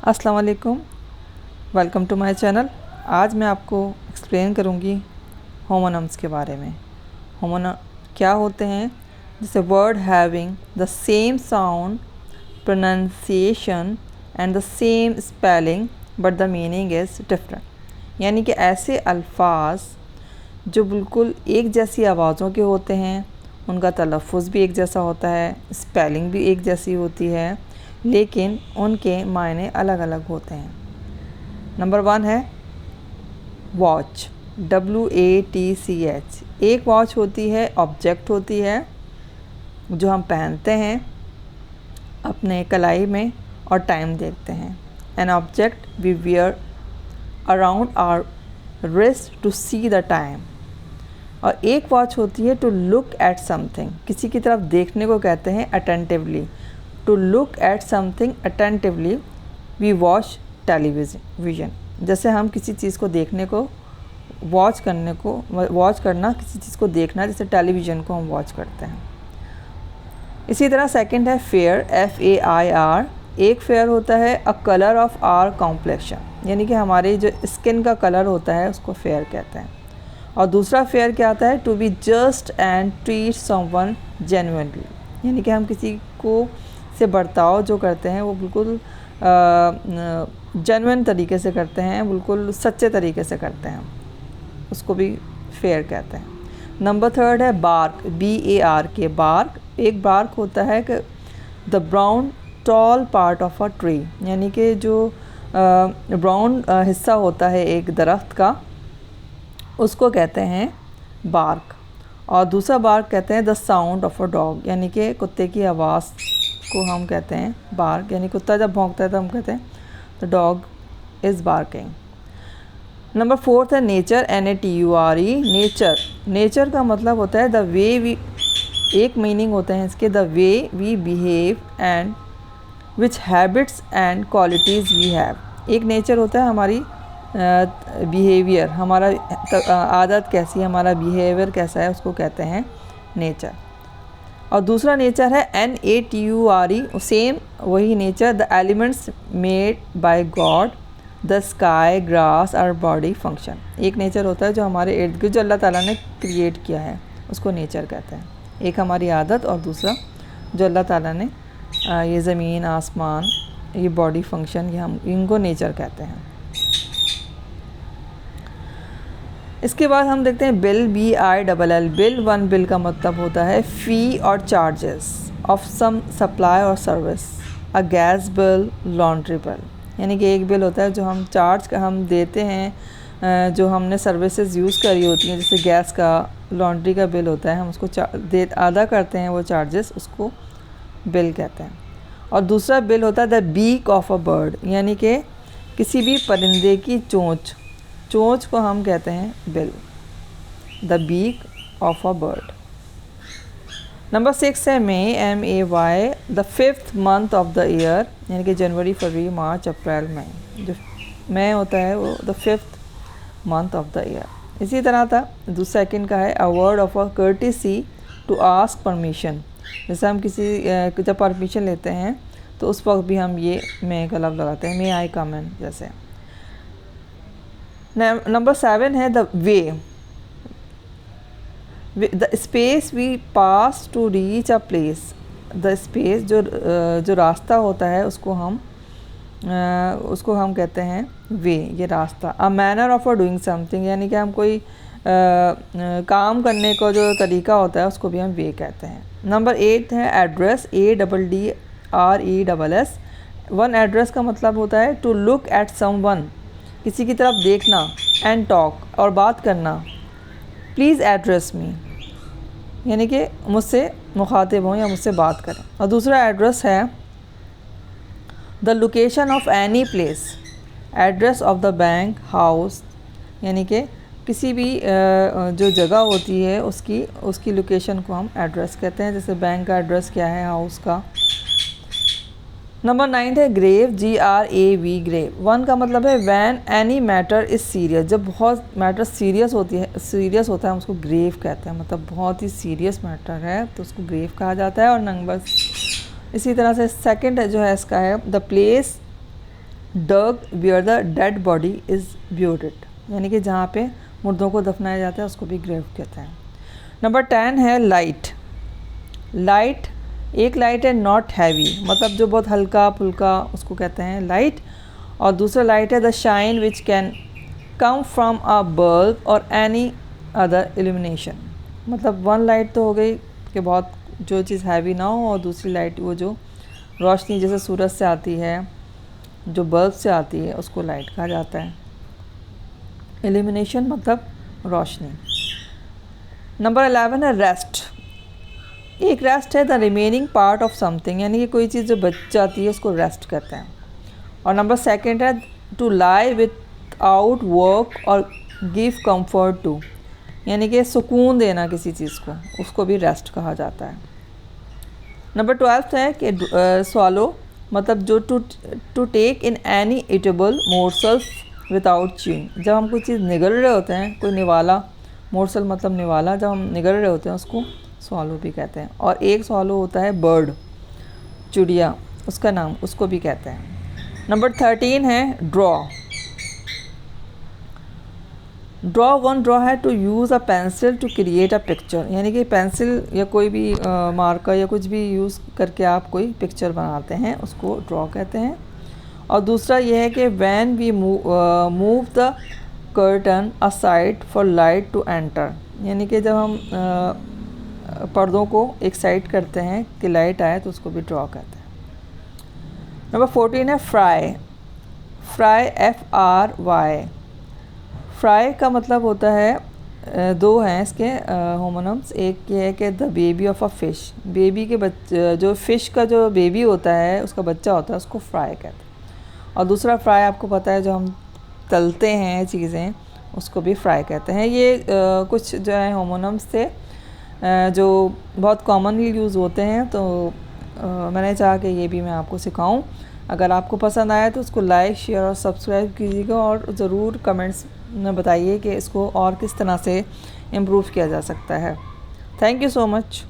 अस्सलाम वालेकुम, welcome to my channel. आज मैं आपको एक्सप्लेन करूँगी होमोनिम्स के बारे में। होमोनिम क्या होते हैं? जैसे word having the same sound, pronunciation and the same spelling but the meaning is different. यानी कि ऐसे अल्फाज जो बिल्कुल एक जैसी आवाज़ों के होते हैं, उनका तलफ़ुज़ भी एक जैसा होता है, स्पेलिंग भी एक जैसी होती है, लेकिन उनके मायने अलग अलग होते हैं। नंबर 1 है वॉच, WATCH। एक वॉच होती है, ऑब्जेक्ट होती है जो हम पहनते हैं अपने कलाई में और टाइम देखते हैं। An object we wear around our wrist to see the time. और एक वॉच होती है टू लुक एट समथिंग, किसी की तरफ देखने को कहते हैं attentively. To look at something attentively we watch television. जैसे हम किसी चीज़ को देखने को वॉच करना, किसी चीज़ को देखना, जैसे टेलीविज़न को हम वॉच करते हैं। इसी तरह सेकंड है फेयर, FAIR। एक फेयर होता है अ कलर ऑफ आवर कॉम्प्लेक्शन, यानी कि हमारे जो स्किन का कलर होता है उसको फेयर कहते हैं। और दूसरा फेयर क्या आता है? To be just and treat someone genuinely, यानी कि हम किसी को से बर्ताव जो करते हैं वो बिल्कुल जेन्युइन तरीके से करते हैं, बिल्कुल सच्चे तरीके से करते हैं, उसको भी फेयर कहते हैं। नंबर 3 है बार्क, BARK। बार्क एक बार्क होता है कि the brown tall part of a tree, यानी कि जो ब्राउन हिस्सा होता है एक दरख्त का, उसको कहते हैं बार्क। और दूसरा बार्क कहते हैं the sound of a dog, यानी कि कुत्ते की आवाज़ को हम कहते हैं बार्क, यानी कुत्ता जब भौंकता है तो हम कहते हैं the dog is barking. Number 4 है नेचर, NATURE। नेचर का मतलब होता है द वे वी, एक मीनिंग होता है इसके, the way we behave and which habits and qualities we have. एक नेचर होता है हमारी बिहेवियर, हमारा आदत कैसी है, हमारा बिहेवियर कैसा है, उसको कहते हैं नेचर। और दूसरा नेचर है NATURE, सेम वही nature, the elements made by God, the sky, grass और बॉडी फंक्शन। एक नेचर होता है जो हमारे इर्द गिर्द जो अल्लाह ताला ने क्रिएट किया है, उसको नेचर कहते हैं। एक हमारी आदत और दूसरा जो अल्लाह ताला ने ये ज़मीन, आसमान, ये बॉडी फंक्शन, ये हम इनको नेचर कहते हैं। इसके बाद हम देखते हैं bill, BILL। Bill, one bill का मतलब होता है फ़ी और चार्जेस ऑफ सम सप्लाई और service, a gas bill, laundry bill. यानी कि एक बिल होता है जो हम देते हैं, जो हमने सर्विसेज यूज़ करी होती हैं, जैसे गैस का, लॉन्ड्री का बिल होता है, हम उसको अदा करते हैं वो चार्जेस, उसको बिल कहते हैं। और दूसरा बिल होता है the beak of a bird, यानी कि किसी भी परिंदे की चोंच को हम कहते हैं bill, the beak of a bird. Number 6 है May, MAY। The 5th month of the year, यानी कि जनवरी, फरवरी, मार्च, अप्रैल, मई। जो मई होता है वो the 5th month of the year. इसी तरह था दूसरा सेकंड का है a word of a courtesy to ask permission. जैसे हम किसी जब परमिशन लेते हैं तो उस वक्त भी हम ये मे का लफ्ज़ लगाते हैं, मे आई कम इन जैसे। नंबर 7 है the way, the space we pass to reach a place. The space जो रास्ता होता है उसको हम कहते हैं वे, ये रास्ता। A manner of a doing something, यानी कि हम कोई काम करने का जो तरीका होता है उसको भी हम वे कहते हैं। नंबर 8 है एड्रेस, ADDRESS। वन एड्रेस का मतलब होता है टू लुक एट समवन, किसी की तरफ देखना, एंड टॉक और बात करना, प्लीज़ एड्रेस मी, यानी कि मुझसे मुखातिब हों या मुझसे बात करें। और दूसरा एड्रेस है the location of any place, address of the bank, house, यानी कि किसी भी जो जगह होती है उसकी लोकेशन को हम एड्रेस कहते हैं। जैसे बैंक का एड्रेस क्या है, हाउस का। नंबर 9 है ग्रेव, GRAV, ग्रेव। वन का मतलब है van any matter is serious, जब बहुत मैटर सीरियस होता है हम उसको ग्रेव कहते हैं, मतलब बहुत ही सीरियस मैटर है तो उसको ग्रेव कहा जाता है। और नंबर इसी तरह से सेकंड जो है इसका है the place dug where the dead body is buried, यानी कि जहाँ पे मुर्दों को दफनाया जाता है उसको भी ग्रेव कहते हैं। नंबर 10 है लाइट। लाइट, एक लाइट है नॉट हैवी, मतलब जो बहुत हल्का फुल्का, उसको कहते हैं लाइट। और दूसरा लाइट है the shine which can come from a bulb और एनी अदर इल्यूमिनेशन, मतलब वन लाइट तो हो गई कि बहुत जो चीज़ हैवी ना हो, और दूसरी लाइट वो जो रोशनी जैसे सूरज से आती है, जो बल्ब से आती है, उसको लाइट कहा जाता है। इल्यूमिनेशन मतलब रोशनी। नंबर 11 है रेस्ट। एक रेस्ट है the remaining part of something, यानी कि कोई चीज़ जो बच जाती है उसको रेस्ट कहते हैं। और नंबर 2 है to lie without work और गिव कंफर्ट टू, यानी कि सुकून देना किसी चीज़ को, उसको भी रेस्ट कहा जाता है। नंबर 12 है कि swallow, मतलब जो to take in any edible morsels without chewing, जब हम कोई चीज़ निगल रहे होते हैं, कोई निवाला, मोर्सल मतलब निवाला, जब हम निगल रहे होते हैं उसको swallow भी कहते हैं। और एक swallow होता है बर्ड, चिड़िया, उसका नाम, उसको भी कहते हैं। नंबर 13 है ड्रॉ। ड्रॉ है to use a pencil to create a picture, यानी कि पेंसिल या कोई भी मार्कर या कुछ भी यूज़ करके आप कोई पिक्चर बनाते हैं, उसको ड्रॉ कहते हैं। और दूसरा ये है कि when we move the curtain aside for light to enter, यानी कि जब हम पर्दों को एक साइड करते हैं कि लाइट आए, तो उसको भी ड्रॉ कहते हैं। नंबर 14 है फ्राई। Fry FRY। फ्राई का मतलब होता है, दो हैं इसके होमोनम्स। एक ये है कि the baby of a fish, baby के बच्चे, जो फ़िश का जो बेबी होता है, उसका बच्चा होता है, उसको फ्राई कहते हैं। और दूसरा फ्राई आपको पता है जो हम तलते हैं चीज़ें, उसको भी फ्राई कहते हैं। ये कुछ जो है होमोनम्स थे जो बहुत कॉमनली यूज़ होते हैं, तो मैंने चाहा कि ये भी मैं आपको सिखाऊं। अगर आपको पसंद आया तो उसको लाइक, शेयर और सब्सक्राइब कीजिएगा, और ज़रूर कमेंट्स में बताइए कि इसको और किस तरह से इम्प्रूव किया जा सकता है। Thank you so much.